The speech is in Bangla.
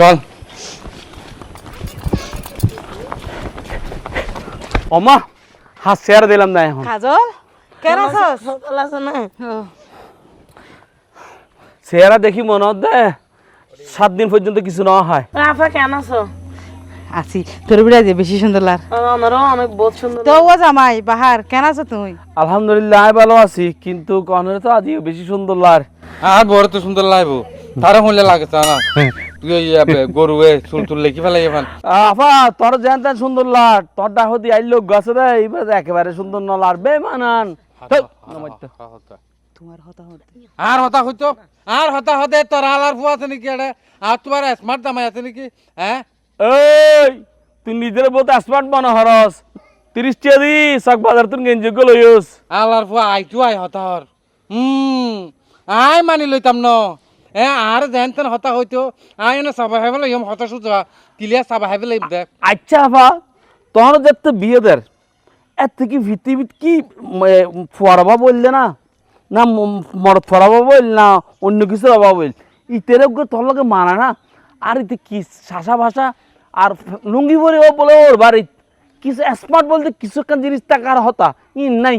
চল ওমা হাত শেয়ার দিলাম না এখন কাজল কেন আছস সকাল আছে না চেহারা দেখি মনে হচ্ছে 7 দিন পর্যন্ত কিছু না হয় আপা কেন আছো আছি তোর বিড়া যে বেশি সুন্দর লার আমারও অনেক বহুত সুন্দর তো ও জামাই বাহার কেন আছো তুমি আলহামদুলিল্লাহ আমি ভালো আছি কিন্তু কনের তো আজও বেশি সুন্দর লার আর বড় তো সুন্দর লাগবো তারা হইলে লাগে তা না তুই গরু চুল তুললে কি ফেলাই এখন আফা তোর জানতেন সুন্দর লার তোর ডাহতি আইলো গাছে রে এবার একেবারে সুন্দর ন লার বেমানান তোমার হতা হতে আর হতা হইতো আর হতা হতে তোর আলার ফুয়া আছে নাকি এটা আর তোমার স্মার্ট জামাই আছে নাকি হ্যাঁ এই তুই নিজের বলতে স্মার্ট মনে হরস 30 টিয়া দি সক বাজার তুই গেঞ্জি গো লইস আলার ফুয়া আইটু আই হতার আই মানি লইতাম ন আর যেন হতা হইতো আই না সাবা হাইবে লইম হতা সুজা তিলিয়া সাবা হাইবে লইম দেখ আচ্ছা আফা তোর যেতে বিয়ে দের এত কি ভিত্তিবিদ কি ফরাবা বললে না না মরদ ফরাবা বল না অন্য কিছু অভাব বল ইতের তোর লগে মানা না আর ইতে কি শাসা ভাষা আর লুঙ্গি পরে ও বলে ওর বাড়ি কিছু স্মার্ট বলতে কিছু একটা জিনিস টাকার হতা ই নাই